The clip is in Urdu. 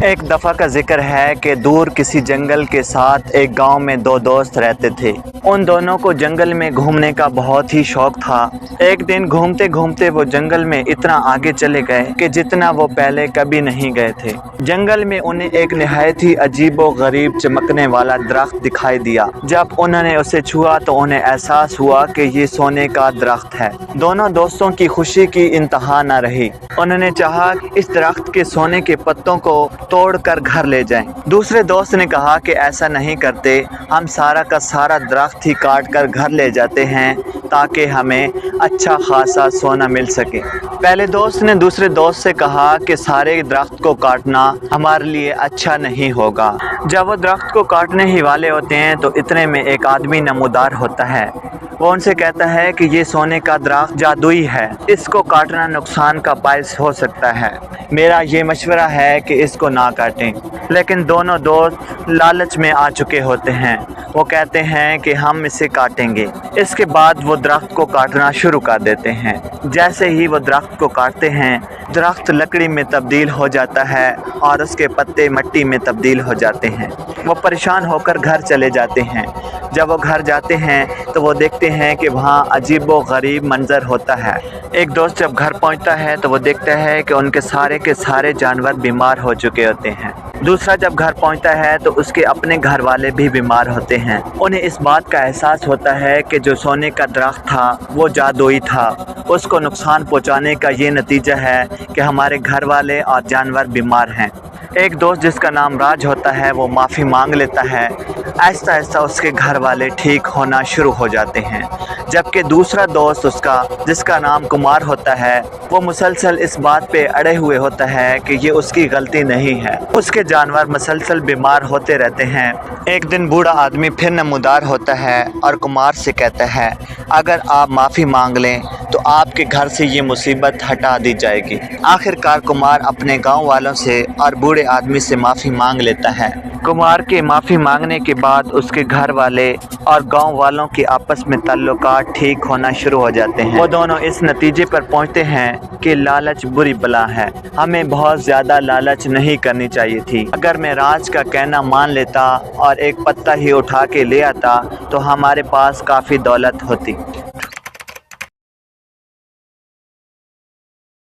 ایک دفعہ کا ذکر ہے کہ دور کسی جنگل کے ساتھ ایک گاؤں میں دو دوست رہتے تھے۔ ان دونوں کو جنگل میں گھومنے کا بہت ہی شوق تھا۔ ایک دن گھومتے گھومتے وہ جنگل میں اتنا آگے چلے گئے کہ جتنا وہ پہلے کبھی نہیں گئے تھے۔ جنگل میں انہیں ایک نہایت ہی عجیب و غریب چمکنے والا درخت دکھائی دیا۔ جب انہوں نے اسے چھوا تو انہیں احساس ہوا کہ یہ سونے کا درخت ہے۔ دونوں دوستوں کی خوشی کی انتہا نہ رہی۔ انہوں نے چاہا کہ اس درخت کے سونے کے پتوں کو توڑ کر گھر لے جائیں۔ دوسرے دوست نے کہا کہ ایسا نہیں کرتے، ہم سارا کا سارا درخت ہی کاٹ کر گھر لے جاتے ہیں تاکہ ہمیں اچھا خاصا سونا مل سکے۔ پہلے دوست نے دوسرے دوست سے کہا کہ سارے درخت کو کاٹنا ہمارے لیے اچھا نہیں ہوگا۔ جب وہ درخت کو کاٹنے ہی والے ہوتے ہیں تو اتنے میں ایک آدمی نمودار ہوتا ہے۔ وہ ان سے کہتا ہے کہ یہ سونے کا درخت جادوئی ہے، اس کو کاٹنا نقصان کا باعث ہو سکتا ہے۔ میرا یہ مشورہ ہے کہ اس کو نہ کاٹیں۔ لیکن دونوں دوست لالچ میں آ چکے ہوتے ہیں۔ وہ کہتے ہیں کہ ہم اسے کاٹیں گے۔ اس کے بعد وہ درخت کو کاٹنا شروع کر دیتے ہیں۔ جیسے ہی وہ درخت کو کاٹتے ہیں، درخت لکڑی میں تبدیل ہو جاتا ہے اور اس کے پتے مٹی میں تبدیل ہو جاتے ہیں۔ وہ پریشان ہو کر گھر چلے جاتے ہیں۔ جب وہ گھر جاتے ہیں تو وہ دیکھتے ہیں کہ وہاں عجیب و غریب منظر ہوتا ہے۔ ایک دوست جب گھر پہنچتا ہے تو وہ دیکھتا ہے کہ ان کے سارے جانور بیمار ہو چکے ہوتے ہیں۔ دوسرا جب گھر پہنچتا ہے تو اس کے اپنے گھر والے بھی بیمار ہوتے ہیں۔ انہیں اس بات کا احساس ہوتا ہے کہ جو سونے کا درخت تھا وہ جادوئی تھا۔ اس کو نقصان پہنچانے کا یہ نتیجہ ہے کہ ہمارے گھر والے اور جانور بیمار ہیں۔ ایک دوست جس کا نام راج ہوتا ہے وہ معافی مانگ لیتا ہے۔ آہستہ آہستہ اس کے گھر والے ٹھیک ہونا شروع ہو جاتے ہیں، جبکہ دوسرا دوست جس کا نام کمار ہوتا ہے وہ مسلسل اس بات پہ اڑے ہوئے ہوتا ہے کہ یہ اس کی غلطی نہیں ہے۔ اس کے جانور مسلسل بیمار ہوتے رہتے ہیں۔ ایک دن بوڑھا آدمی پھر نمودار ہوتا ہے اور کمار سے کہتا ہے، اگر آپ معافی مانگ لیں تو آپ کے گھر سے یہ مصیبت ہٹا دی جائے گی۔ آخر کار کمار اپنے گاؤں والوں سے اور بوڑھے آدمی سے معافی مانگ لیتا ہے۔ کمار کے معافی مانگنے کے بعد اس کے گھر والے اور گاؤں والوں کے آپس میں تعلقات ٹھیک ہونا شروع ہو جاتے ہیں۔ وہ دونوں اس نتیجے پر پہنچتے ہیں کہ لالچ بری بلا ہے، ہمیں بہت زیادہ لالچ نہیں کرنی چاہیے تھی۔ اگر میں راج کا کہنا مان لیتا اور ایک پتا ہی اٹھا کے لے آتا تو ہمارے پاس کافی دولت ہوتی۔